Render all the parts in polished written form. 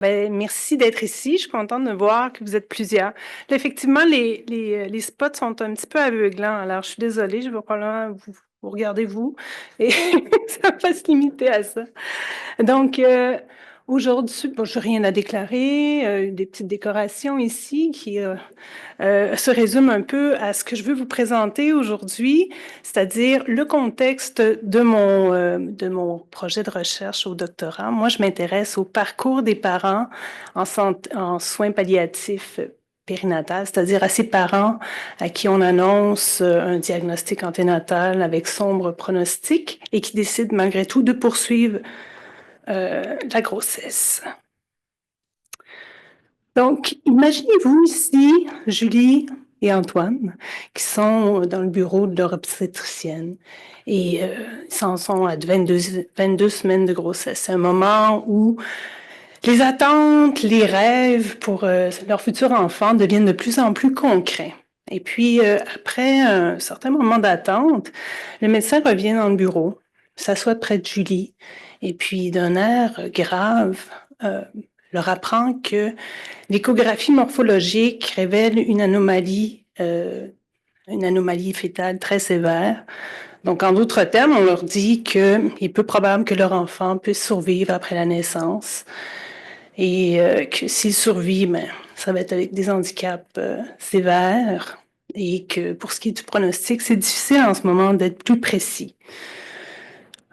Ben, merci d'être ici. Je suis contente de voir que vous êtes plusieurs. Là, effectivement, les spots sont un petit peu aveuglants. Alors, je suis désolée, je vais probablement vous regarder vous et ça va se limiter à ça. Donc, aujourd'hui, bon, je n'ai rien à déclarer, des petites décorations ici qui se résument un peu à ce que je veux vous présenter aujourd'hui, c'est-à-dire le contexte de mon projet de recherche au doctorat. Moi, je m'intéresse au parcours des parents en soins palliatifs périnatales, c'est-à-dire à ces parents à qui on annonce un diagnostic anténatal avec sombre pronostic et qui décident malgré tout de poursuivre la grossesse. Donc, imaginez-vous ici, Julie et Antoine, qui sont dans le bureau de leur obstétricienne et ils en sont à 22 semaines de grossesse. C'est un moment où les attentes, les rêves pour leur futur enfant deviennent de plus en plus concrets. Et puis, après un certain moment d'attente, le médecin revient dans le bureau, s'assoit près de Julie, et puis d'un air grave, leur apprend que l'échographie morphologique révèle une anomalie fétale très sévère. Donc, en d'autres termes, on leur dit qu'il est peu probable que leur enfant puisse survivre après la naissance et que s'il survit, ben, ça va être avec des handicaps sévères et que pour ce qui est du pronostic, c'est difficile en ce moment d'être plus précis.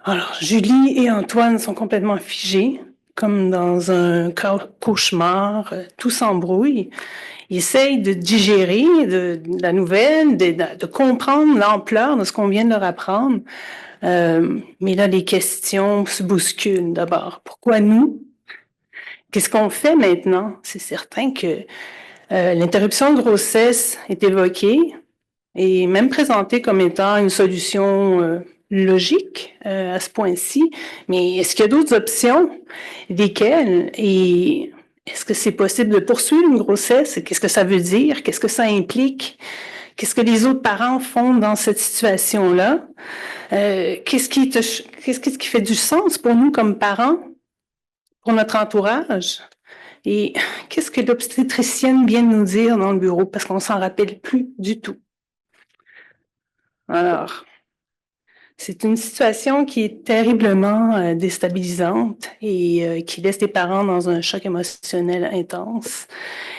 Alors, Julie et Antoine sont complètement figés, comme dans un cauchemar, tout s'embrouille. Ils essayent de digérer la nouvelle, de comprendre l'ampleur de ce qu'on vient de leur apprendre. Mais là, les questions se bousculent d'abord. Pourquoi nous? Qu'est-ce qu'on fait maintenant? C'est certain que l'interruption de grossesse est évoquée et même présentée comme étant une solution logique à ce point-ci. Mais est-ce qu'il y a d'autres options? Lesquelles? Et est-ce que c'est possible de poursuivre une grossesse? Qu'est-ce que ça veut dire? Qu'est-ce que ça implique? Qu'est-ce que les autres parents font dans cette situation-là? Qu'est-ce qui fait du sens pour nous comme parents, pour notre entourage? Et qu'est-ce que l'obstétricienne vient de nous dire dans le bureau? Parce qu'on s'en rappelle plus du tout. Alors, c'est une situation qui est terriblement déstabilisante et qui laisse les parents dans un choc émotionnel intense.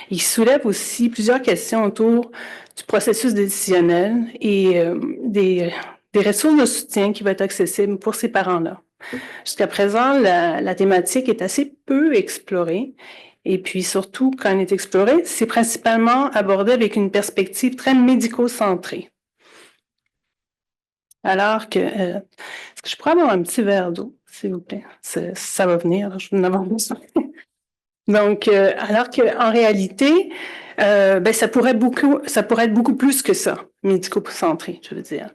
Il soulève aussi plusieurs questions autour du processus décisionnel et des ressources de soutien qui vont être accessibles pour ces parents-là. Jusqu'à présent, la thématique est assez peu explorée. Et puis surtout, quand elle est explorée, c'est principalement abordé avec une perspective très médico-centrée. Alors que, est-ce que je pourrais avoir un petit verre d'eau, s'il vous plaît? Ça va venir, je vais en avoir besoin. Donc, alors qu'en réalité, ben, ça pourrait être beaucoup plus que ça, médico-centré, je veux dire.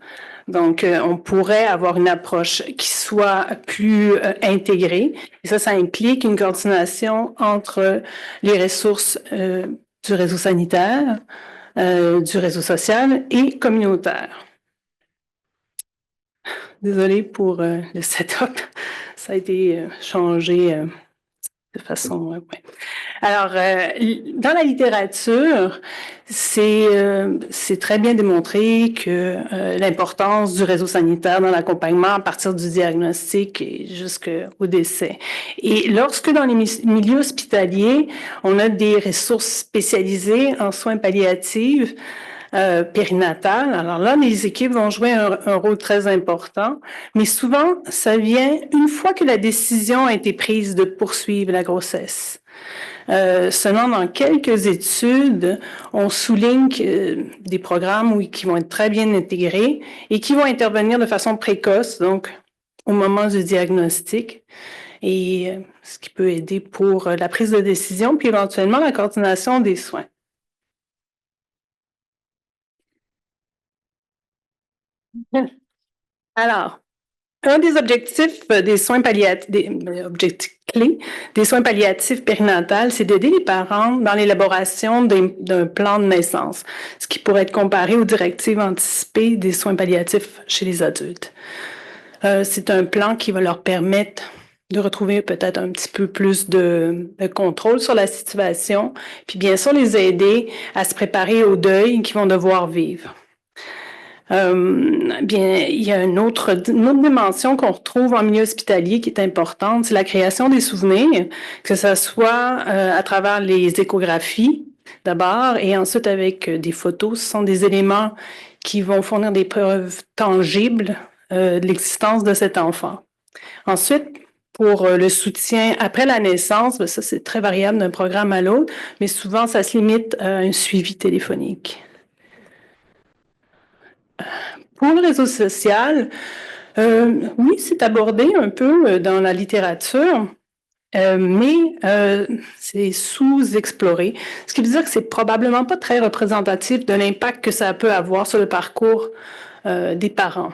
Donc, on pourrait avoir une approche qui soit plus intégrée. Et ça implique une coordination entre les ressources du réseau sanitaire, du réseau social et communautaire. Désolée pour le setup. Ça a été changé de façon... ouais. Alors, dans la littérature, c'est très bien démontré que l'importance du réseau sanitaire dans l'accompagnement à partir du diagnostic et jusqu'au décès. Et lorsque dans les milieux hospitaliers, on a des ressources spécialisées en soins palliatifs, périnatale. Alors là, les équipes vont jouer un rôle très important, mais souvent, ça vient une fois que la décision a été prise de poursuivre la grossesse. Seulement, dans quelques études, on souligne des programmes qui vont être très bien intégrés et qui vont intervenir de façon précoce, donc au moment du diagnostic, et ce qui peut aider pour la prise de décision, puis éventuellement la coordination des soins. Alors, un des objectifs des soins palliatifs, des objectifs clés des soins palliatifs périnatales, c'est d'aider les parents dans l'élaboration d'un plan de naissance, ce qui pourrait être comparé aux directives anticipées des soins palliatifs chez les adultes. C'est un plan qui va leur permettre de retrouver peut-être un petit peu plus de contrôle sur la situation, puis bien sûr les aider à se préparer au deuil qu'ils vont devoir vivre. Bien, il y a une autre dimension qu'on retrouve en milieu hospitalier qui est importante, c'est la création des souvenirs, que ce soit à travers les échographies d'abord et ensuite avec des photos. Ce sont des éléments qui vont fournir des preuves tangibles de l'existence de cet enfant. Ensuite, pour le soutien après la naissance, ça c'est très variable d'un programme à l'autre, mais souvent ça se limite à un suivi téléphonique. Pour le réseau social, oui, c'est abordé un peu dans la littérature, mais c'est sous-exploré, ce qui veut dire que c'est probablement pas très représentatif de l'impact que ça peut avoir sur le parcours des parents.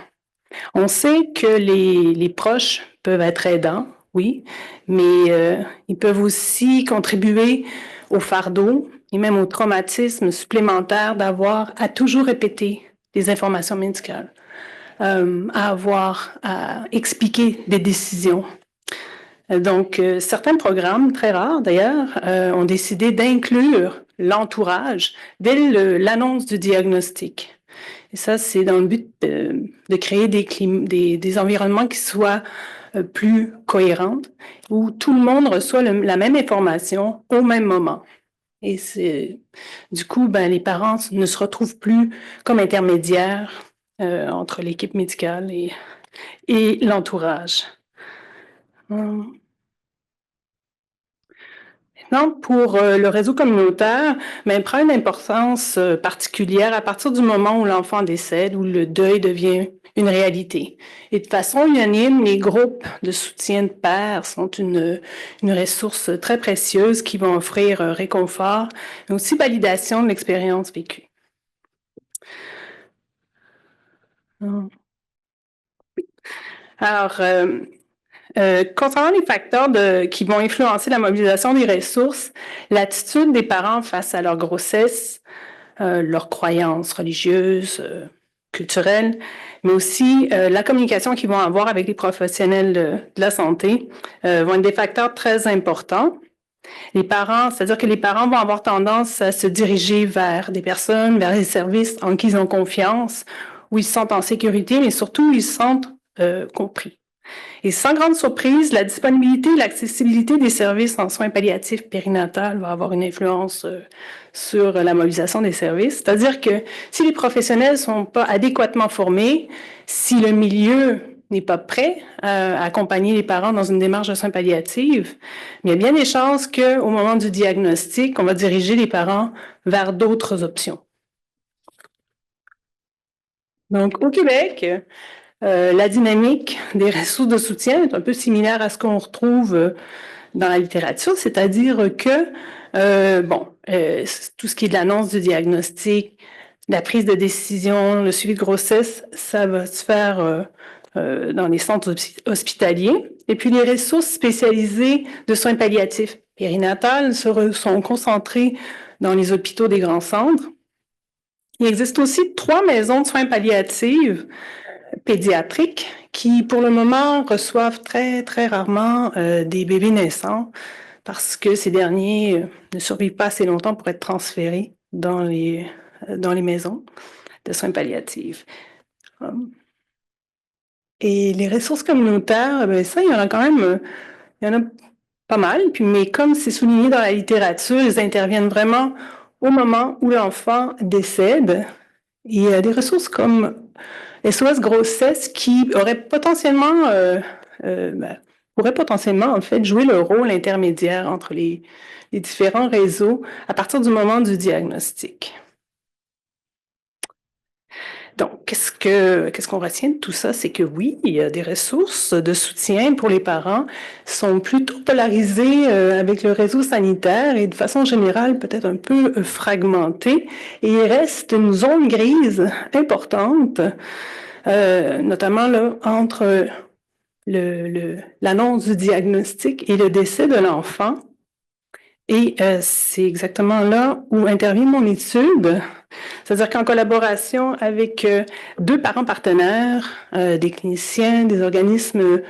On sait que les proches peuvent être aidants, oui, mais ils peuvent aussi contribuer au fardeau et même au traumatisme supplémentaire d'avoir à toujours répéter des informations médicales, à avoir à expliquer des décisions. Donc, certains programmes, très rares d'ailleurs, ont décidé d'inclure l'entourage dès l'annonce du diagnostic. Et ça, c'est dans le but de créer des environnements qui soient plus cohérents, où tout le monde reçoit la même information au même moment. Et du coup, les parents ne se retrouvent plus comme intermédiaires entre l'équipe médicale et l'entourage. Maintenant, pour le réseau communautaire, prend une importance particulière à partir du moment où l'enfant décède, où le deuil devient une réalité. Et de façon unanime, les groupes de soutien de pairs sont une ressource très précieuse qui vont offrir réconfort, mais aussi validation de l'expérience vécue. Alors, concernant les facteurs qui vont influencer la mobilisation des ressources, l'attitude des parents face à leur grossesse, leurs croyances religieuses, culturelles, mais aussi la communication qu'ils vont avoir avec les professionnels de la santé vont être des facteurs très importants. Les parents, c'est-à-dire que les parents vont avoir tendance à se diriger vers des personnes, vers les services en qui ils ont confiance, où ils se sentent en sécurité, mais surtout où ils se sentent compris. Et sans grande surprise, la disponibilité et l'accessibilité des services en soins palliatifs périnatales va avoir une influence sur la mobilisation des services. C'est-à-dire que si les professionnels ne sont pas adéquatement formés, si le milieu n'est pas prêt à accompagner les parents dans une démarche de soins palliatifs, il y a bien des chances qu'au moment du diagnostic, on va diriger les parents vers d'autres options. Donc, au Québec, la dynamique des ressources de soutien est un peu similaire à ce qu'on retrouve dans la littérature, c'est-à-dire que, tout ce qui est de l'annonce du diagnostic, la prise de décision, le suivi de grossesse, ça va se faire dans les centres hospitaliers. Et puis, les ressources spécialisées de soins palliatifs périnatales sont concentrées dans les hôpitaux des grands centres. Il existe aussi 3 maisons de soins palliatifs pédiatriques qui, pour le moment, reçoivent très, très rarement des bébés naissants parce que ces derniers ne survivent pas assez longtemps pour être transférés dans les maisons de soins palliatifs. Et les ressources communautaires, ça, il y en a quand même, il y en a pas mal, mais comme c'est souligné dans la littérature, ils interviennent vraiment au moment où l'enfant décède. Il y a des ressources comme SOS Grossesse qui pourraient potentiellement en fait jouer le rôle intermédiaire entre les différents réseaux à partir du moment du diagnostic. Donc, qu'est-ce qu'on retient de tout ça? C'est que oui, il y a des ressources de soutien pour les parents, sont plutôt polarisées avec le réseau sanitaire et de façon générale peut-être un peu fragmentées. Et il reste une zone grise importante, notamment là, entre l'annonce du diagnostic et le décès de l'enfant. Et c'est exactement là où intervient mon étude. C'est-à-dire qu'en collaboration avec deux parents partenaires, des cliniciens, des organismes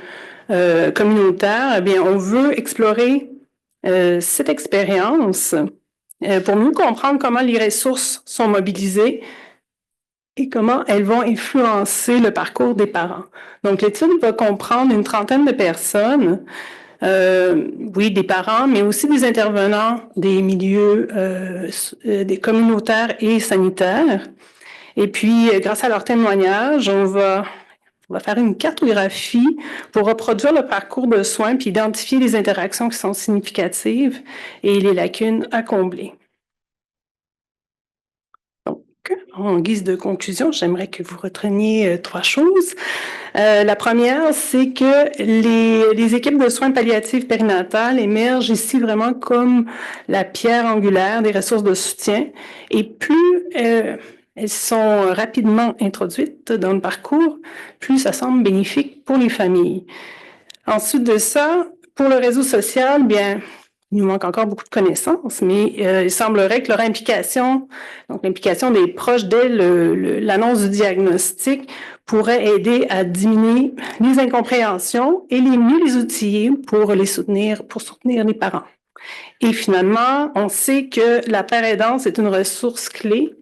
communautaires, eh bien, on veut explorer cette expérience pour mieux comprendre comment les ressources sont mobilisées et comment elles vont influencer le parcours des parents. Donc, l'étude va comprendre une trentaine de personnes, oui, des parents, mais aussi des intervenants des milieux des communautaires et sanitaires. Et puis, grâce à leurs témoignages, on va faire une cartographie pour reproduire le parcours de soins puis identifier les interactions qui sont significatives et les lacunes à combler. Donc, en guise de conclusion, j'aimerais que vous retreniez trois choses. La première, c'est que les équipes de soins palliatifs périnatales émergent ici vraiment comme la pierre angulaire des ressources de soutien. Et plus elles sont rapidement introduites dans le parcours, plus ça semble bénéfique pour les familles. Ensuite de ça, pour le réseau social, bien, il nous manque encore beaucoup de connaissances, mais il semblerait que leur implication, donc l'implication des proches dès l'annonce du diagnostic, pourrait aider à diminuer les incompréhensions et mieux les outiller pour les soutenir, pour soutenir les parents. Et finalement, on sait que la paire aidance est une ressource clé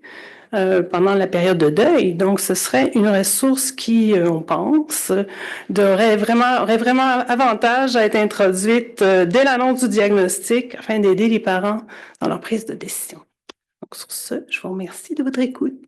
pendant la période de deuil. Donc, ce serait une ressource qui, on pense, aurait vraiment avantage à être introduite dès l'annonce du diagnostic afin d'aider les parents dans leur prise de décision. Donc, sur ce, je vous remercie de votre écoute.